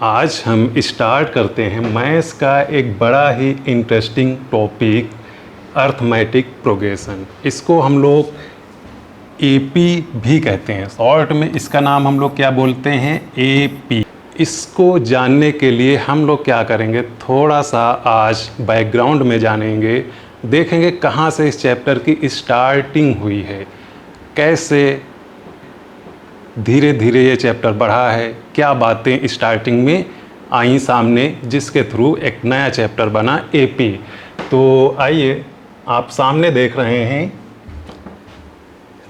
आज हम स्टार्ट करते हैं मैथ्स का एक बड़ा ही इंटरेस्टिंग टॉपिक, अर्थमेटिक प्रोग्रेशन। इसको हम लोग एपी भी कहते हैं। शॉर्ट में इसका नाम हम लोग क्या बोलते हैं, एपी। इसको जानने के लिए हम लोग क्या करेंगे, थोड़ा सा आज बैकग्राउंड में जानेंगे, देखेंगे कहाँ से इस चैप्टर की स्टार्टिंग हुई है, कैसे धीरे धीरे ये चैप्टर बढ़ा है, क्या बातें स्टार्टिंग में आई सामने जिसके थ्रू एक नया चैप्टर बना एपी। तो आइए, आप सामने देख रहे हैं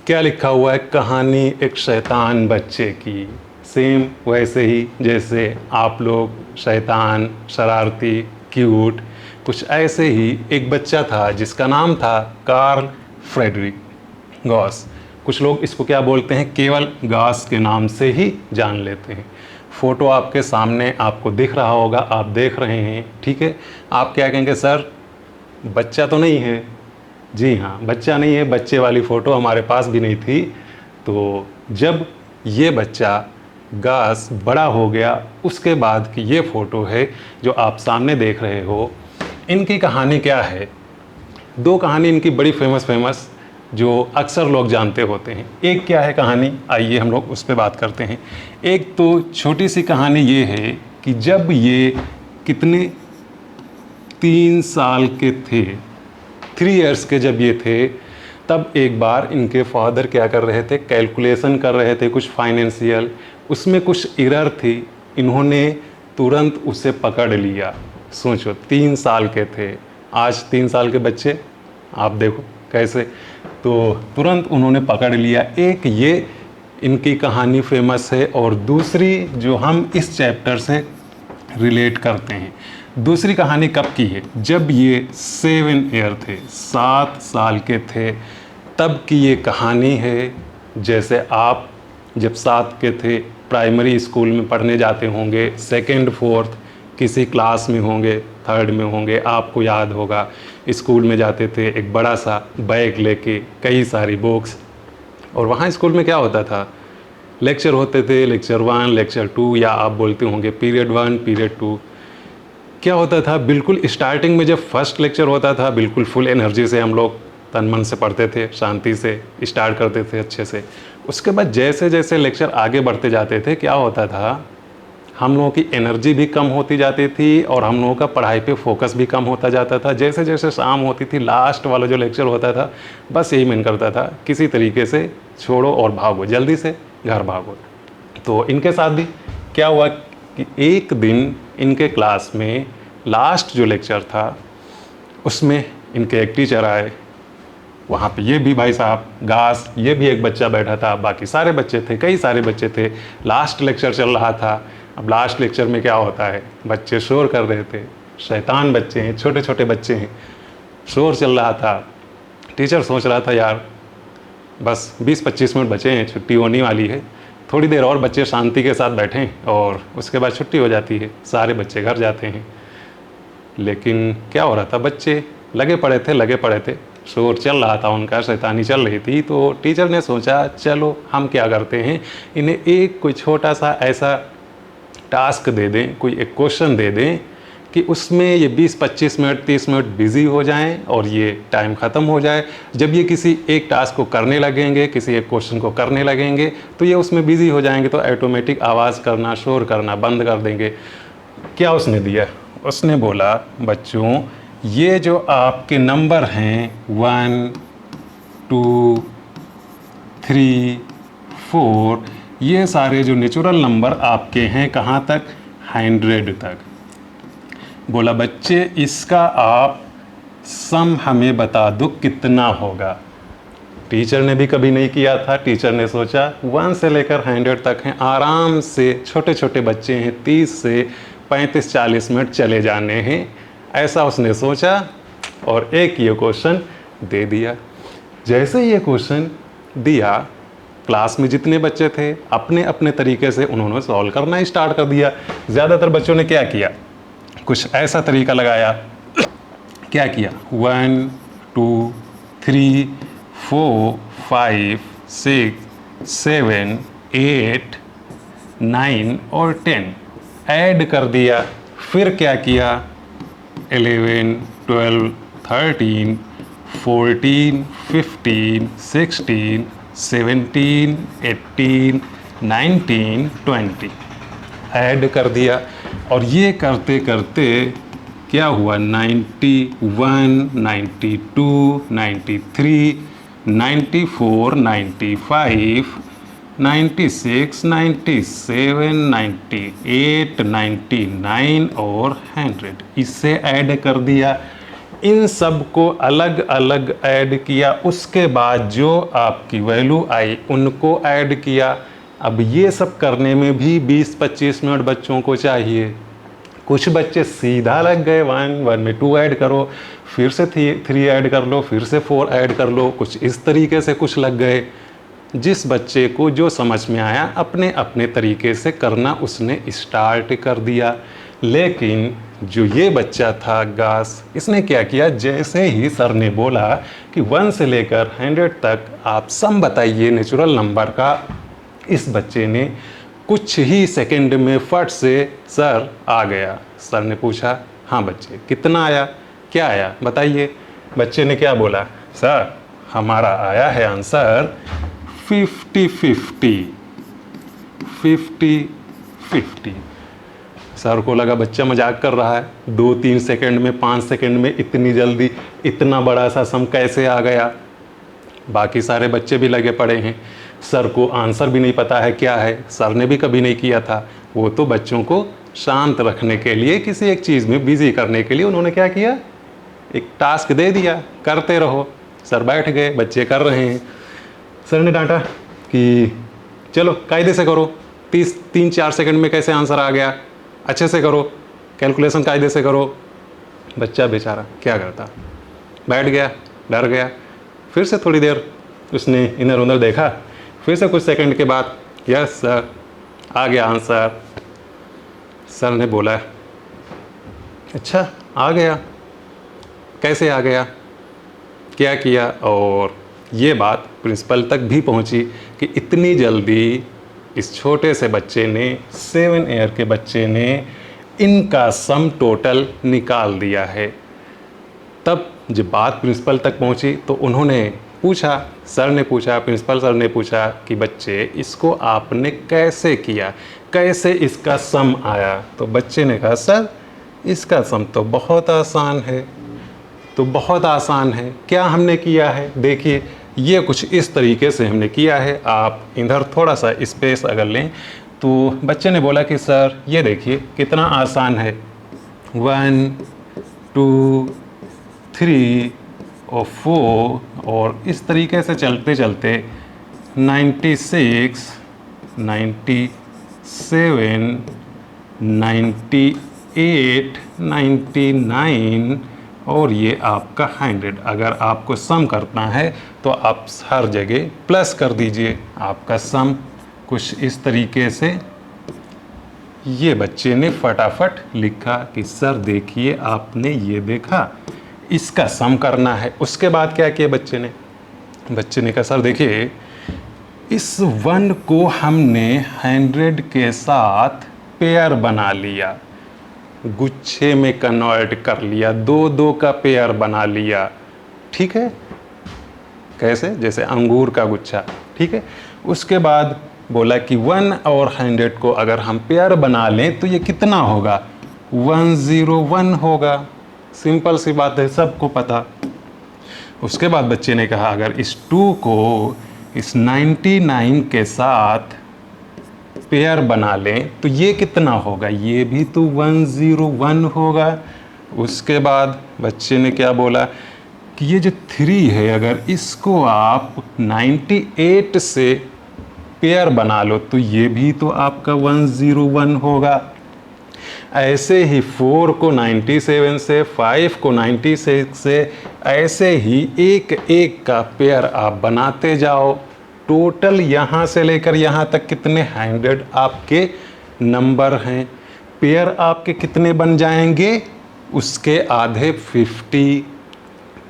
क्या लिखा हुआ है, कहानी एक शैतान बच्चे की। सेम वैसे ही जैसे आप लोग शैतान, शरारती, क्यूट, कुछ ऐसे ही एक बच्चा था जिसका नाम था कार्ल फ्रेडरिक गॉस। कुछ लोग इसको क्या बोलते हैं, केवल गॉस के नाम से ही जान लेते हैं। फ़ोटो आपके सामने आपको दिख रहा होगा, आप देख रहे हैं, ठीक है। आप क्या कहेंगे, सर बच्चा तो नहीं है? जी हाँ, बच्चा नहीं है। बच्चे वाली फ़ोटो हमारे पास भी नहीं थी। तो जब ये बच्चा गॉस बड़ा हो गया, उसके बाद की ये फ़ोटो है जो आप सामने देख रहे हो। इनकी कहानी क्या है, दो कहानी इनकी बड़ी फेमस जो अक्सर लोग जानते होते हैं। एक क्या है कहानी, आइए हम लोग उस पर बात करते हैं। एक तो छोटी सी कहानी ये है कि जब ये कितने 3 साल के थे, 3 इयर्स के जब ये थे, तब एक बार इनके फादर क्या कर रहे थे, कैलकुलेशन कर रहे थे कुछ फाइनेंशियल, उसमें कुछ एरर थी। इन्होंने तुरंत उसे पकड़ लिया। सोचो 3 साल के थे, आज 3 साल के बच्चे आप देखो कैसे, तो तुरंत उन्होंने पकड़ लिया। एक ये इनकी कहानी फेमस है, और दूसरी जो हम इस चैप्टर से रिलेट करते हैं, दूसरी कहानी कब की है, जब ये 7 ईयर थे, 7 साल के थे, तब की ये कहानी है। जैसे आप जब 7 के थे, प्राइमरी स्कूल में पढ़ने जाते होंगे, 2nd 4th किसी क्लास में होंगे, 3rd में होंगे, आपको याद होगा स्कूल में जाते थे एक बड़ा सा बैग लेके, कई सारी बुक्स, और वहाँ स्कूल में क्या होता था, लेक्चर होते थे, लेक्चर 1, लेक्चर 2, या आप बोलते होंगे पीरियड 1, पीरियड 2। क्या होता था, बिल्कुल स्टार्टिंग में जब फर्स्ट लेक्चर होता था, बिल्कुल फुल एनर्जी से हम लोग तन मन से पढ़ते थे, शांति से स्टार्ट करते थे अच्छे से। उसके बाद जैसे जैसे लेक्चर आगे बढ़ते जाते थे, क्या होता था, हम लोगों की एनर्जी भी कम होती जाती थी और हम लोगों का पढ़ाई पे फोकस भी कम होता जाता था। जैसे जैसे शाम होती थी, लास्ट वाला जो लेक्चर होता था, बस यही मन करता था किसी तरीके से छोड़ो और भागो, जल्दी से घर भागो। तो इनके साथ भी क्या हुआ कि एक दिन इनके क्लास में लास्ट जो लेक्चर था, उसमें इनके एक टीचर आए। वहाँ पे ये भी भाई साहब गॉस, ये भी एक बच्चा बैठा था, बाकी सारे बच्चे थे, कई सारे बच्चे थे। लास्ट लेक्चर चल रहा था। अब लास्ट लेक्चर में क्या होता है, बच्चे शोर कर रहे थे, शैतान बच्चे हैं, छोटे छोटे बच्चे हैं, शोर चल रहा था। टीचर सोच रहा था, यार बस 20-25 मिनट बचे हैं, छुट्टी होने वाली है, थोड़ी देर और बच्चे शांति के साथ बैठें और उसके बाद छुट्टी हो जाती है, सारे बच्चे घर जाते हैं। लेकिन क्या हो रहा था, बच्चे लगे पड़े थे, शोर चल रहा था उनका, शैतानी चल रही थी। तो टीचर ने सोचा, चलो हम क्या करते हैं, इन्हें एक कोई छोटा सा ऐसा टास्क दे दें, कोई एक क्वेश्चन दे दें कि उसमें ये 20-25 मिनट 30 मिनट बिज़ी हो जाएं और ये टाइम ख़त्म हो जाए। जब ये किसी एक टास्क को करने लगेंगे, किसी एक क्वेश्चन को करने लगेंगे, तो ये उसमें बिज़ी हो जाएंगे, तो ऑटोमेटिक आवाज़ करना, शोर करना बंद कर देंगे। क्या उसने दिया, उसने बोला, बच्चों ये जो आपके नंबर हैं 1 2 3 4, ये सारे जो नेचुरल नंबर आपके हैं कहाँ तक, 100 तक। बोला बच्चे इसका आप सम हमें बता दो कितना होगा। टीचर ने भी कभी नहीं किया था। टीचर ने सोचा 1 से लेकर 100 तक हैं, आराम से छोटे छोटे बच्चे हैं, 30 से 35-40 मिनट चले जाने हैं, ऐसा उसने सोचा और एक ये क्वेश्चन दे दिया। जैसे ये क्वेश्चन दिया, क्लास में जितने बच्चे थे अपने अपने तरीके से उन्होंने सॉल्व करना स्टार्ट कर दिया। ज़्यादातर बच्चों ने क्या किया, कुछ ऐसा तरीका लगाया। क्या किया, 1 2 3 4 5 6 7 8 9 और 10, ऐड कर दिया, फिर क्या किया 11, 12, 13, 14, 15, 16, 17, 18, 19, 20 ऐड कर दिया। और ये करते करते क्या हुआ 91, 92, 93, 94, 95, 96, 97, 98, 99 और 100 इससे ऐड कर दिया। इन सब को अलग अलग ऐड किया, उसके बाद जो आपकी वैल्यू आई उनको ऐड किया। अब ये सब करने में भी 20-25 मिनट बच्चों को चाहिए। कुछ बच्चे सीधा लग गए 1 में 2 ऐड करो, फिर से 3 ऐड कर लो, फिर से 4 ऐड कर लो, कुछ इस तरीके से कुछ लग गए। जिस बच्चे को जो समझ में आया अपने अपने तरीके से करना उसने स्टार्ट कर दिया। लेकिन जो ये बच्चा था गास, इसने क्या किया, जैसे ही सर ने बोला कि 1 से लेकर 100 तक आप सम बताइए नेचुरल नंबर का, इस बच्चे ने कुछ ही सेकंड में फट से सर आ गया। सर ने पूछा हाँ बच्चे कितना आया, क्या आया बताइए। बच्चे ने क्या बोला, सर हमारा आया है आंसर 50-50। 50-50। सर को लगा बच्चा मजाक कर रहा है, 2-3 सेकंड में 5 सेकंड में इतनी जल्दी इतना बड़ा सा सम कैसे आ गया। बाकी सारे बच्चे भी लगे पड़े हैं, सर को आंसर भी नहीं पता है क्या है, सर ने भी कभी नहीं किया था। वो तो बच्चों को शांत रखने के लिए, किसी एक चीज़ में बिजी करने के लिए उन्होंने क्या किया, एक टास्क दे दिया, करते रहो। सर बैठ गए, बच्चे कर रहे हैं। सर ने डांटा कि चलो कायदे से करो, 3-4 सेकंड में कैसे आंसर आ गया, अच्छे से करो, कैलकुलेशन कायदे से करो। बच्चा बेचारा क्या करता, बैठ गया, डर गया। फिर से थोड़ी देर उसने इधर उधर देखा, फिर से कुछ सेकंड के बाद यस सर आ गया आंसर। सर ने बोला अच्छा आ गया, कैसे आ गया, क्या किया। और ये बात प्रिंसिपल तक भी पहुंची कि इतनी जल्दी इस छोटे से बच्चे ने, 7 ईयर के बच्चे ने इनका सम टोटल निकाल दिया है। तब जब बात प्रिंसिपल तक पहुंची तो उन्होंने पूछा, सर ने पूछा, प्रिंसिपल सर ने पूछा कि बच्चे इसको आपने कैसे किया, कैसे इसका सम आया। तो बच्चे ने कहा सर इसका सम तो बहुत आसान है। तो बहुत आसान है, क्या हमने किया है, देखिए ये कुछ इस तरीके से हमने किया है। आप इधर थोड़ा सा स्पेस अगर लें तो बच्चे ने बोला कि सर ये देखिए कितना आसान है, 1, 2, 3 और 4 और इस तरीके से चलते चलते 96, 97, 98, 99 और ये आपका 100। अगर आपको सम करना है तो आप हर जगह प्लस कर दीजिए। आपका सम कुछ इस तरीके से ये बच्चे ने फटाफट लिखा कि सर देखिए आपने ये देखा, इसका सम करना है। उसके बाद क्या किया बच्चे ने कहा सर देखिए इस 1 को हमने 100 के साथ पेयर बना लिया, गुच्छे में कन्वर्ट कर लिया, 2-2 का पेयर बना लिया। ठीक है, कैसे, जैसे अंगूर का गुच्छा। ठीक है, उसके बाद बोला कि 1 और 100 को अगर हम पेयर बना लें तो ये कितना होगा, 101 होगा। सिंपल सी बात है, सबको पता। उसके बाद बच्चे ने कहा अगर इस 2 को इस 99 के साथ पेयर बना लें तो ये कितना होगा, ये भी तो 101 होगा। उसके बाद बच्चे ने क्या बोला कि ये जो 3 है अगर इसको आप 98 से पेयर बना लो तो ये भी तो आपका 101 होगा। ऐसे ही 4 को 97 से, 5 को 96 से, ऐसे ही एक एक का पेयर आप बनाते जाओ। टोटल यहाँ से लेकर यहाँ तक कितने 100 आपके नंबर हैं। पेयर आपके कितने बन जाएंगे, उसके आधे 50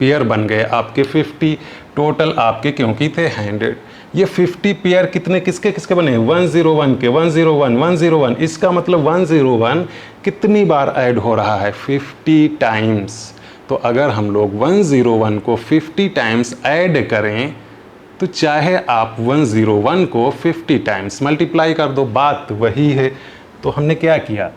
पेयर बन गए आपके 50। टोटल आपके क्योंकि थे 100, ये 50 पेयर कितने किसके किसके बने, 101 के, 101 101, इसका मतलब 101 कितनी बार ऐड हो रहा है, 50 टाइम्स। तो अगर हम लोग 101 को 50 टाइम्स ऐड करें तो चाहे आप 101 को 50 टाइम्स मल्टीप्लाई कर दो, बात वही है। तो हमने क्या किया,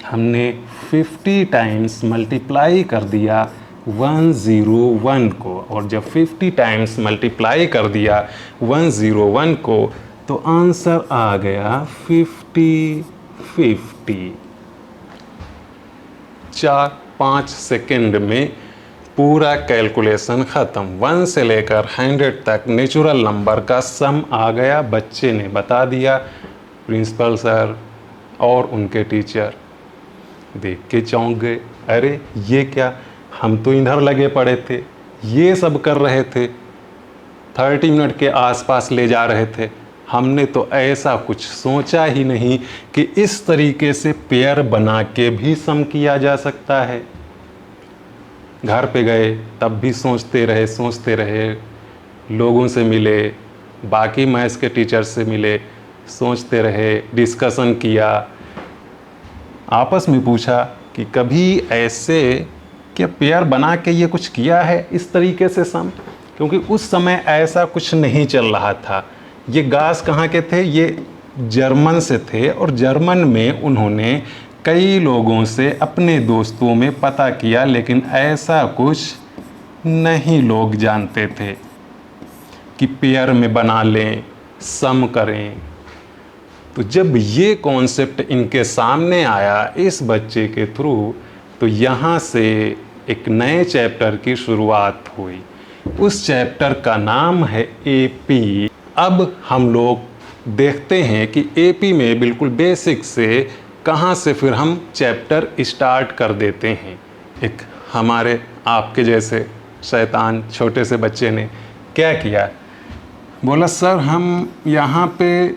हमने 50 टाइम्स मल्टीप्लाई कर दिया 101 को, और जब 50 टाइम्स मल्टीप्लाई कर दिया 101 को तो आंसर आ गया 50। 4-5 सेकेंड में पूरा कैलकुलेशन ख़त्म। 1 से लेकर 100 तक नेचुरल नंबर का सम आ गया, बच्चे ने बता दिया। प्रिंसिपल सर और उनके टीचर देख के चौंक गए, अरे ये क्या, हम तो इधर लगे पड़े थे, ये सब कर रहे थे, 30 मिनट के आसपास ले जा रहे थे, हमने तो ऐसा कुछ सोचा ही नहीं कि इस तरीके से पेयर बना के भी सम किया जा सकता है। घर पे गए तब भी सोचते रहे, लोगों से मिले, बाकी मैथ्स के टीचर से मिले, सोचते रहे, डिस्कशन किया, आपस में पूछा कि कभी ऐसे क्या पेयर बना के ये कुछ किया है इस तरीके से सम, क्योंकि उस समय ऐसा कुछ नहीं चल रहा था। ये गास कहाँ के थे, ये जर्मन से थे, और जर्मन में उन्होंने कई लोगों से अपने दोस्तों में पता किया, लेकिन ऐसा कुछ नहीं लोग जानते थे कि पेयर में बना लें, सम करें। तो जब ये कॉन्सेप्ट इनके सामने आया इस बच्चे के थ्रू, तो यहाँ से एक नए चैप्टर की शुरुआत हुई। उस चैप्टर का नाम है एपी। अब हम लोग देखते हैं कि एपी में बिल्कुल बेसिक से कहाँ से फिर हम चैप्टर स्टार्ट कर देते हैं। एक हमारे आपके जैसे शैतान छोटे से बच्चे ने क्या किया, बोला सर हम यहाँ पे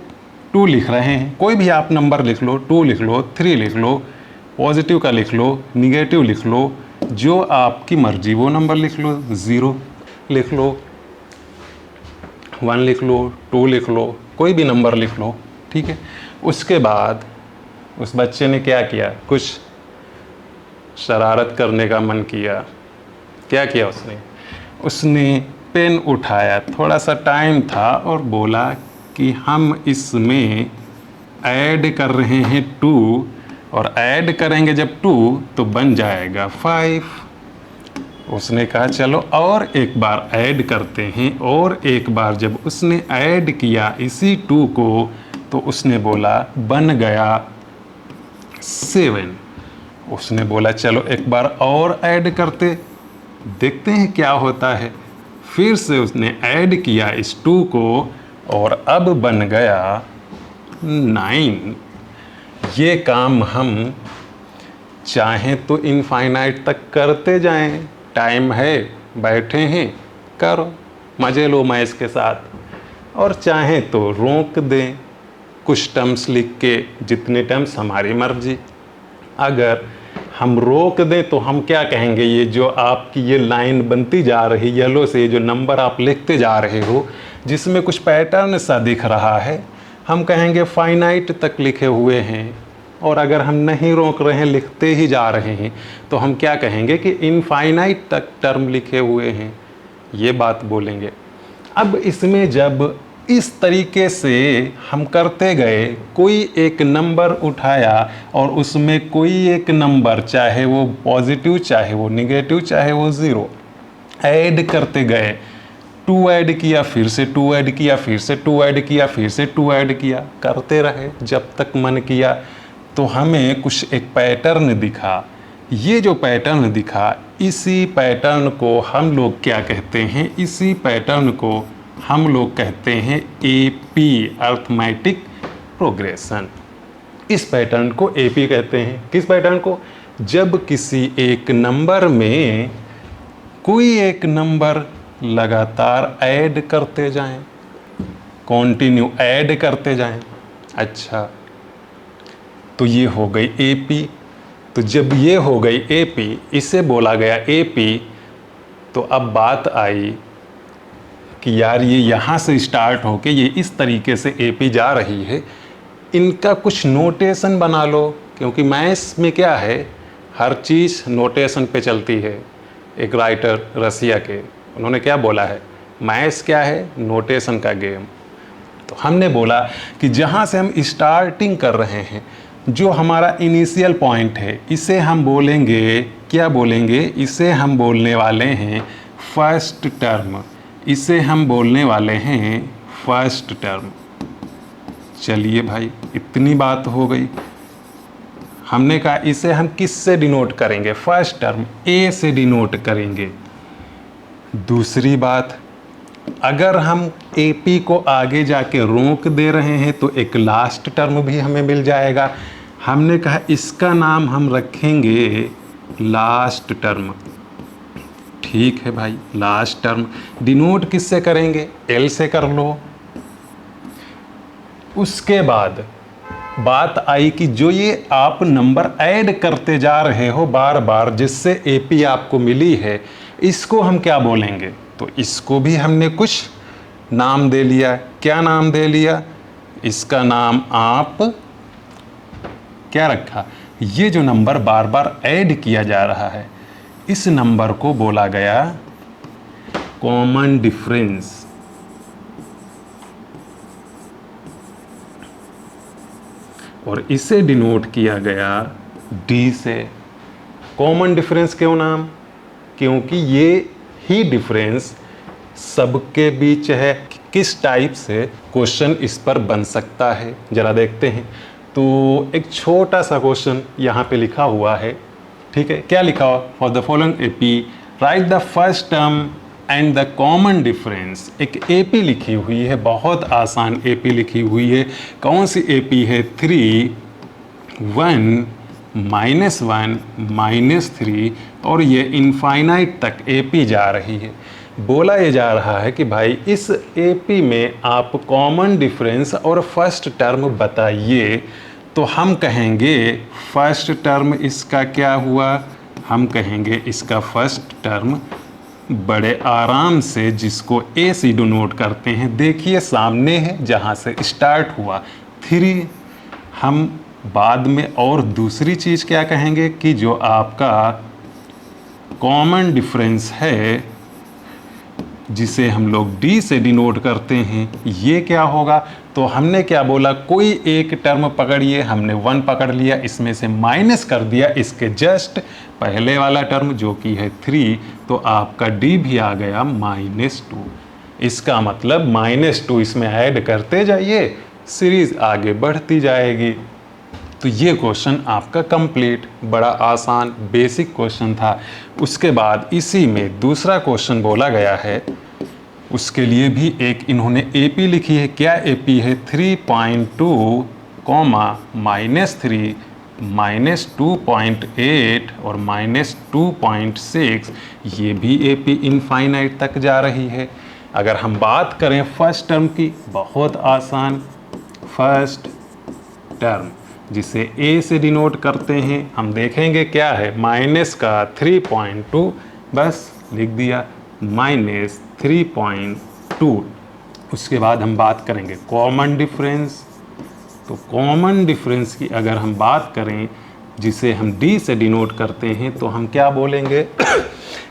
2 लिख रहे हैं, कोई भी आप नंबर लिख लो, 2 लिख लो, 3 लिख लो, पॉजिटिव का लिख लो, निगेटिव लिख लो, जो आपकी मर्जी वो नंबर लिख लो, 0 लिख लो, 1 लिख लो, 2 लिख लो, कोई भी नंबर लिख लो, ठीक है। उसके बाद उस बच्चे ने क्या किया, कुछ शरारत करने का मन किया। क्या किया उसने पेन उठाया, थोड़ा सा टाइम था, और बोला कि हम इसमें ऐड कर रहे हैं 2, और ऐड करेंगे जब 2 तो बन जाएगा 5। उसने कहा चलो और एक बार ऐड करते हैं, और एक बार जब उसने ऐड किया इसी 2 को तो उसने बोला बन गया 7। उसने बोला चलो एक बार और ऐड करते, देखते हैं क्या होता है। फिर से उसने ऐड किया इस 2 को, और अब बन गया 9। ये काम हम चाहें तो इनफाइनाइट तक करते जाएं, टाइम है, बैठे हैं, करो, मज़े लो मैथ्स के साथ, और चाहें तो रोक दें कुछ टर्म्स लिख के, जितने टर्म्स हमारी मर्जी। अगर हम रोक दें तो हम क्या कहेंगे, ये जो आपकी ये लाइन बनती जा रही येलो से, जो नंबर आप लिखते जा रहे हो जिसमें कुछ पैटर्न सा दिख रहा है, हम कहेंगे फाइनाइट तक लिखे हुए हैं। और अगर हम नहीं रोक रहे हैं, लिखते ही जा रहे हैं, तो हम क्या कहेंगे कि इनफाइनाइट तक टर्म लिखे हुए हैं, ये बात बोलेंगे। अब इसमें जब इस तरीके से हम करते गए, कोई एक नंबर उठाया और उसमें कोई एक नंबर, चाहे वो पॉजिटिव, चाहे वो निगेटिव, चाहे वो 0, ऐड करते गए, 2 ऐड किया, फिर से 2 ऐड किया, फिर से 2 ऐड किया, फिर से 2 ऐड किया, करते रहे जब तक मन किया, तो हमें कुछ एक पैटर्न दिखा। ये जो पैटर्न दिखा, इसी पैटर्न को हम लोग क्या कहते हैं, इसी पैटर्न को हम लोग कहते हैं एपी, अर्थमेटिक प्रोग्रेशन। इस पैटर्न को एपी कहते हैं। किस पैटर्न को, जब किसी एक नंबर में कोई एक नंबर लगातार ऐड करते जाएं, कंटिन्यू ऐड करते जाएं। अच्छा, तो ये हो गई एपी। तो जब ये हो गई एपी, इसे बोला गया एपी, तो अब बात आई कि कि यार ये यहाँ से स्टार्ट होके ये इस तरीके से AP जा रही है, इनका कुछ नोटेशन बना लो, क्योंकि मैथ्स में क्या है, हर चीज़ नोटेशन पे चलती है। एक राइटर रसिया के, उन्होंने क्या बोला है, मैथ्स क्या है, नोटेशन का गेम। तो हमने बोला कि जहाँ से हम स्टार्टिंग कर रहे हैं, जो हमारा इनिशियल पॉइंट है, इसे हम बोलेंगे, क्या बोलेंगे, इसे हम बोलने वाले हैं फर्स्ट टर्म। इसे हम बोलने वाले हैं फर्स्ट टर्म। चलिए भाई, इतनी बात हो गई। हमने कहा इसे हम किस से डिनोट करेंगे, फर्स्ट टर्म A से डिनोट करेंगे। दूसरी बात, अगर हम AP को आगे जाके रोक दे रहे हैं तो एक लास्ट टर्म भी हमें मिल जाएगा। हमने कहा इसका नाम हम रखेंगे लास्ट टर्म। ठीक है भाई, लास्ट टर्म डिनोट किससे करेंगे, L से कर लो। उसके बाद बात आई कि जो ये आप नंबर ऐड करते जा रहे हो बार बार, जिससे AP आपको मिली है, इसको हम क्या बोलेंगे। तो इसको भी हमने कुछ नाम दे लिया। क्या नाम दे लिया, इसका नाम आप क्या रखा, ये जो नंबर बार बार ऐड किया जा रहा है, इस नंबर को बोला गया कॉमन डिफरेंस। और इसे डिनोट किया गया D से। कॉमन डिफरेंस क्यों नाम, क्योंकि ये ही डिफरेंस सबके बीच है। किस टाइप से क्वेश्चन इस पर बन सकता है, जरा देखते हैं। तो एक छोटा सा क्वेश्चन यहाँ पे लिखा हुआ है, ठीक है। क्या लिखा हुआ, for the following AP right the first term and the common difference. एक AP लिखी हुई है, बहुत आसान AP लिखी हुई है। कौन सी AP है, 3 1 -1 -3, और ये इनफाइनाइट तक AP जा रही है। बोला ये जा रहा है कि भाई इस AP में आप कॉमन डिफरेंस और फर्स्ट टर्म बताइए। तो हम कहेंगे फर्स्ट टर्म इसका क्या हुआ, हम कहेंगे इसका फर्स्ट टर्म बड़े आराम से, जिसको A से डिनोट करते हैं, देखिए सामने है जहाँ से स्टार्ट हुआ 3। हम बाद में और दूसरी चीज़ क्या कहेंगे कि जो आपका कॉमन डिफरेंस है, जिसे हम लोग D से डिनोट करते हैं, ये क्या होगा। तो हमने क्या बोला, कोई एक टर्म पकड़िए, हमने 1 पकड़ लिया, इसमें से माइनस कर दिया इसके जस्ट पहले वाला टर्म जो कि है 3, तो आपका D भी आ गया -2। इसका मतलब -2 इसमें ऐड करते जाइए, सीरीज आगे बढ़ती जाएगी। तो ये क्वेश्चन आपका कंप्लीट, बड़ा आसान बेसिक क्वेश्चन था। उसके बाद इसी में दूसरा क्वेश्चन बोला गया है, उसके लिए भी एक इन्होंने AP लिखी है। क्या AP है, 3.2, -3 -2.8 और -2.6। ये भी AP इनफाइनाइट तक जा रही है। अगर हम बात करें फर्स्ट टर्म की, बहुत आसान, फर्स्ट टर्म जिसे A से डिनोट करते हैं, हम देखेंगे क्या है, माइनस का 3.2, बस लिख दिया -3.2। उसके बाद हम बात करेंगे कॉमन डिफरेंस। तो कॉमन डिफरेंस की अगर हम बात करें, जिसे हम D से डिनोट करते हैं, तो हम क्या बोलेंगे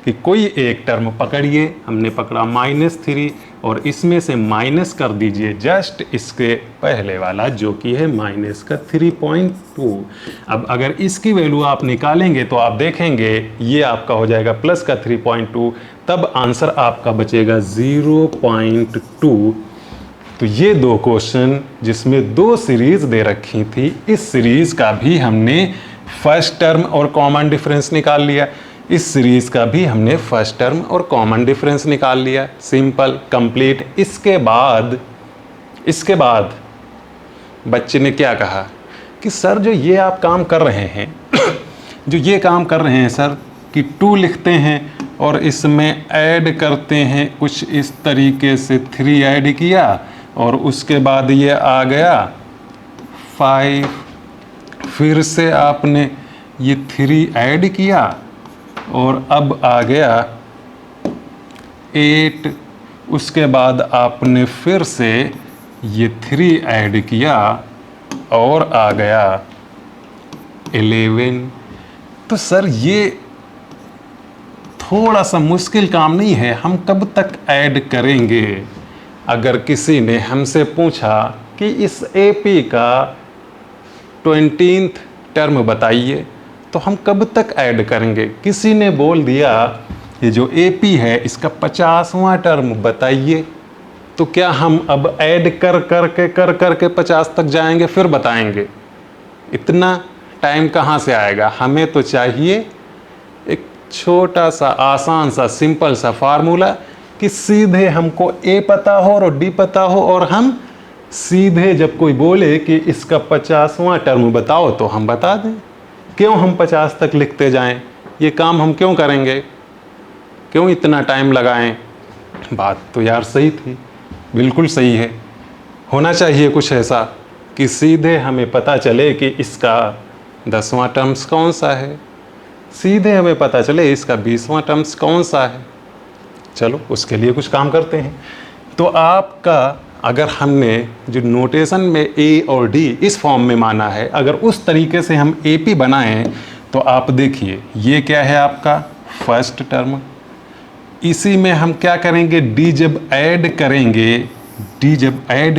कि कोई एक टर्म पकड़िए, हमने पकड़ा -3, और इसमें से माइनस कर दीजिए जस्ट इसके पहले वाला जो कि है -3.2। अब अगर इसकी वैल्यू आप निकालेंगे तो आप देखेंगे ये आपका हो जाएगा प्लस का 3.2, तब आंसर आपका बचेगा 0.2। तो ये दो क्वेश्चन जिसमें 2 सीरीज दे रखी थी, इस सीरीज का भी हमने फर्स्ट टर्म और कॉमन डिफरेंस निकाल लिया, इस सीरीज का भी हमने फर्स्ट टर्म और कॉमन डिफरेंस निकाल लिया। Simple, complete. इसके बाद बच्चे ने क्या कहा कि सर जो ये आप काम कर रहे हैं जो ये काम कर रहे हैं सर, कि 2 लिखते हैं और इसमें ऐड करते हैं कुछ इस तरीके से, 3 ऐड किया और उसके बाद ये आ गया 5, फिर से आपने ये 3 ऐड किया और अब आ गया 8, उसके बाद आपने फिर से ये 3 ऐड किया और आ गया 11। तो सर ये थोड़ा सा मुश्किल काम नहीं है, हम कब तक ऐड करेंगे? अगर किसी ने हमसे पूछा कि इस एपी का 20th टर्म बताइए, तो हम कब तक ऐड करेंगे? किसी ने बोल दिया ये जो एपी है इसका 50वां टर्म बताइए, तो क्या हम अब ऐड कर करके 50 तक जाएंगे फिर बताएंगे? इतना टाइम कहाँ से आएगा? हमें तो चाहिए एक छोटा सा आसान सा सिंपल सा फार्मूला कि सीधे हमको ए पता हो और डी पता हो, और हम सीधे जब कोई बोले कि इसका 50वां टर्म बताओ तो हम बता दें। क्यों हम 50 तक लिखते जाएं? ये काम हम क्यों करेंगे? क्यों इतना टाइम लगाएं? बात तो यार सही थी, बिल्कुल सही है। होना चाहिए कुछ ऐसा कि सीधे हमें पता चले कि इसका 10वां टर्म्स कौन सा है, सीधे हमें पता चले इसका 20वां टर्म्स कौन सा है। चलो उसके लिए कुछ काम करते हैं। तो आपका अगर हमने जो नोटेशन में ए और डी इस फॉर्म में माना है, अगर उस तरीके से हम एपी बनाएं तो आप देखिए ये क्या है आपका फर्स्ट टर्म। इसी में हम क्या करेंगे, डी जब ऐड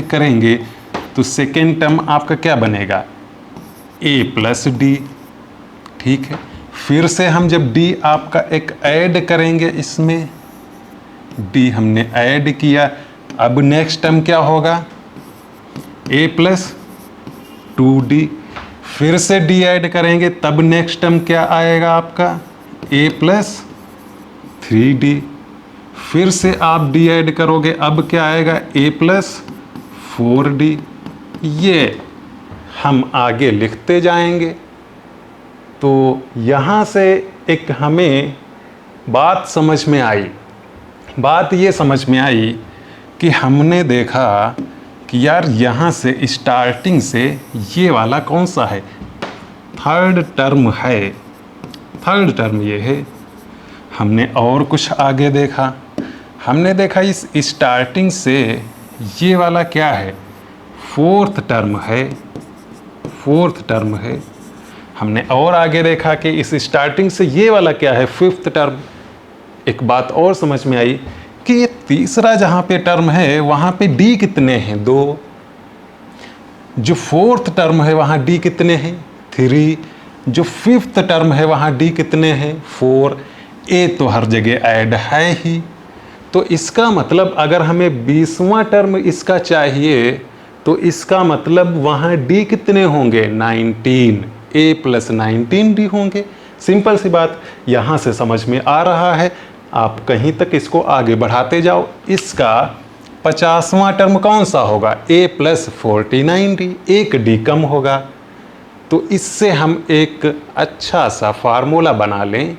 करेंगे तो सेकेंड टर्म आपका क्या बनेगा, ए प्लस डी। ठीक है, फिर से हम जब डी आपका एक ऐड करेंगे, इसमें डी हमने ऐड किया, अब नेक्स्ट टर्म क्या होगा, ए प्लस 2d। फिर से डी ऐड करेंगे तब नेक्स्ट टर्म क्या आएगा आपका, ए प्लस 3d। फिर से आप डी ऐड करोगे, अब क्या आएगा, ए प्लस 4d। ये हम आगे लिखते जाएंगे। तो यहाँ से एक हमें बात समझ में आई। बात ये समझ में आई कि हमने देखा कि यार यहाँ से स्टार्टिंग से ये वाला कौन सा है, थर्ड टर्म है, थर्ड टर्म ये है। हमने और कुछ आगे देखा, हमने देखा इस स्टार्टिंग से ये वाला क्या है, फोर्थ टर्म है, फोर्थ टर्म है। हमने और आगे देखा कि इस स्टार्टिंग से ये वाला क्या है, फिफ्थ टर्म। एक बात और समझ में आई कि ये तीसरा जहाँ पे टर्म है वहाँ पे डी कितने हैं, 2। जो फोर्थ टर्म है वहाँ डी कितने हैं, 3। जो फिफ्थ टर्म है वहाँ डी कितने हैं, 4। ए तो हर जगह ऐड है ही। तो इसका मतलब अगर हमें 20वां टर्म इसका चाहिए तो इसका मतलब वहाँ डी कितने होंगे, 19। ए प्लस 19 डी होंगे। सिंपल सी बात यहाँ से समझ में आ रहा है। आप कहीं तक इसको आगे बढ़ाते जाओ। इसका 50वां टर्म कौन सा होगा, ए प्लस 49 डी, एक डी कम होगा। तो इससे हम एक अच्छा सा फार्मूला बना लें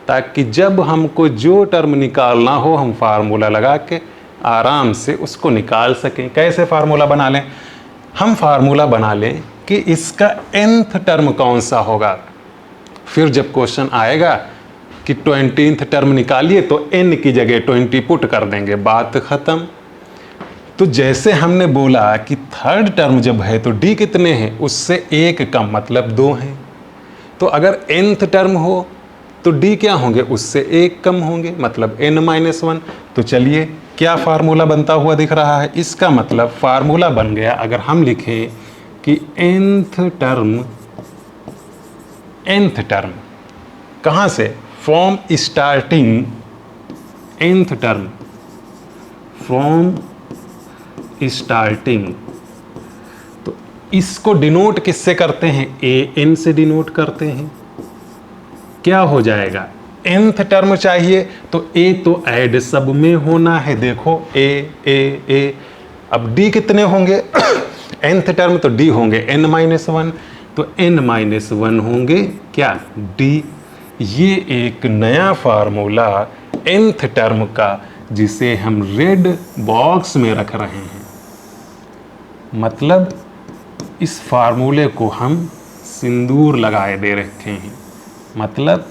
ताकि जब हमको जो टर्म निकालना हो हम फार्मूला लगा के आराम से उसको निकाल सकें। कैसे फार्मूला बना लें, हम फार्मूला बना लें कि इसका nth टर्म कौन सा होगा। फिर जब क्वेश्चन आएगा कि 20th टर्म निकालिए तो n की जगह 20 पुट कर देंगे, बात ख़त्म। तो जैसे हमने बोला कि थर्ड टर्म जब है तो d कितने हैं, उससे एक कम मतलब 2 हैं। तो अगर nth टर्म हो तो d क्या होंगे, उससे एक कम होंगे मतलब n-1। तो चलिए क्या फार्मूला बनता हुआ दिख रहा है, इसका मतलब फार्मूला बन गया अगर हम लिखें कि nth टर्म कहाँ से, from starting nth term, from starting. तो इसको डिनोट किससे करते हैं, an से डिनोट करते हैं। क्या हो जाएगा, nth टर्म चाहिए तो a तो ऐड सब में होना है। देखो a। अब d कितने होंगे nth टर्म तो d होंगे n-1, तो n-1 होंगे क्या, d। ये एक नया फार्मूला nth टर्म का जिसे हम रेड बॉक्स में रख रहे हैं। मतलब इस फार्मूले को हम सिंदूर लगाए दे रखे हैं। मतलब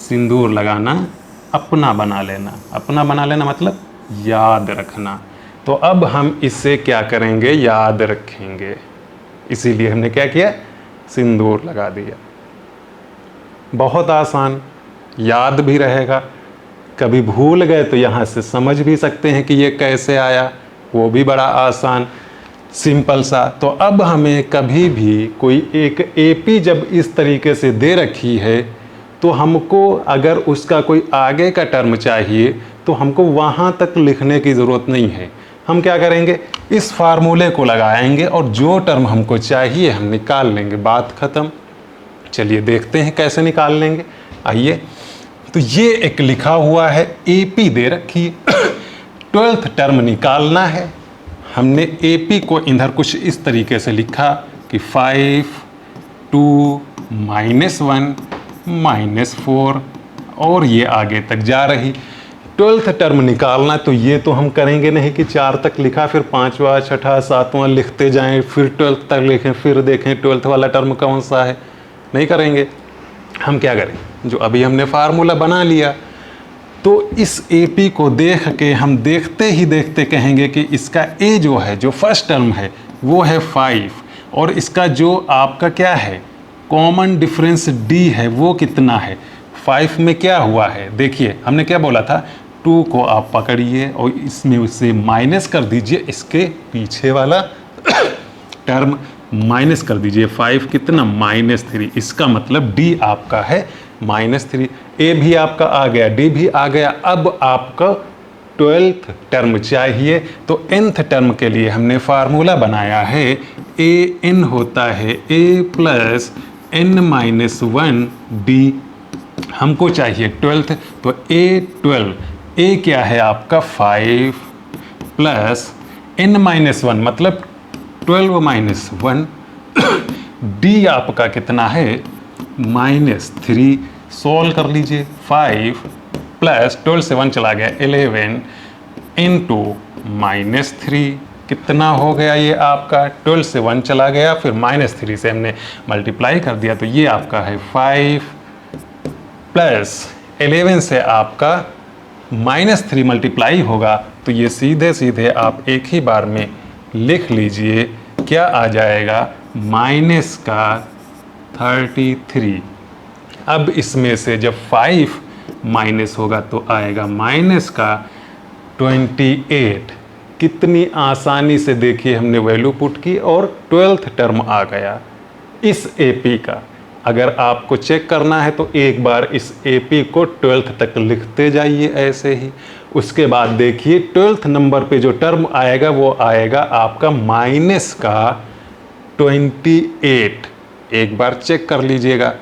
सिंदूर लगाना, अपना बना लेना। अपना बना लेना मतलब याद रखना। तो अब हम इससे क्या करेंगे, याद रखेंगे। इसीलिए हमने क्या किया, सिंदूर लगा दिया। बहुत आसान, याद भी रहेगा। कभी भूल गए तो यहाँ से समझ भी सकते हैं कि ये कैसे आया, वो भी बड़ा आसान सिंपल सा। तो अब हमें कभी भी कोई एक एपी जब इस तरीके से दे रखी है तो हमको अगर उसका कोई आगे का टर्म चाहिए तो हमको वहाँ तक लिखने की ज़रूरत नहीं है। हम क्या करेंगे, इस फार्मूले को लगाएंगे और जो टर्म हमको चाहिए हम निकाल लेंगे, बात ख़त्म। चलिए देखते हैं कैसे निकाल लेंगे। आइए, तो ये एक लिखा हुआ है, एपी दे रखी है, 12th टर्म निकालना है। हमने एपी को इधर कुछ इस तरीके से लिखा कि 5 2 -1 -4 और ये आगे तक जा रही। 12th टर्म निकालना, तो ये तो हम करेंगे नहीं कि 4 तक लिखा फिर 5वां 6वां 7वां लिखते जाएं, फिर 12th तक लिखें, फिर देखें 12th वाला टर्म कौन सा है। नहीं करेंगे। हम क्या करें, जो अभी हमने फार्मूला बना लिया, तो इस एपी को देख के हम देखते ही देखते कहेंगे कि इसका ए जो है, जो फर्स्ट टर्म है वो है 5 और इसका जो आपका क्या है कॉमन डिफरेंस डी है वो कितना है 5 में क्या हुआ है। देखिए हमने क्या बोला था, 2 को आप पकड़िए और इसमें उससे माइनस कर दीजिए, इसके पीछे वाला टर्म माइनस कर दीजिए। 5 कितना, -3, इसका मतलब डी आपका है -3। ए भी आपका आ गया, डी भी आ गया। अब आपका 12th टर्म चाहिए, तो nth टर्म के लिए हमने फार्मूला बनाया है, ए एन होता है a + n-1 डी। हमको चाहिए 12th, तो a12, a क्या है आपका 5 + n-1 मतलब 12 - 1 डी आपका कितना है -3। सॉल्व कर लीजिए, 5 + 12 से 1 चला गया 11 × -3 कितना हो गया ये आपका, 12 से 1 चला गया फिर -3 से हमने मल्टीप्लाई कर दिया, तो ये आपका है 5 + 11 से आपका -3 मल्टीप्लाई होगा, तो ये सीधे सीधे आप एक ही बार में लिख लीजिए, क्या आ जाएगा -33। अब इसमें से जब 5 माइनस होगा तो आएगा -28। कितनी आसानी से देखिए हमने वैल्यू पुट की और 12th टर्म आ गया इस एपी का। अगर आपको चेक करना है तो एक बार इस एपी को 12th तक लिखते जाइए ऐसे ही। उसके बाद देखिए 12th नंबर पे जो टर्म आएगा वो आएगा आपका -28। एक बार चेक कर लीजिएगा।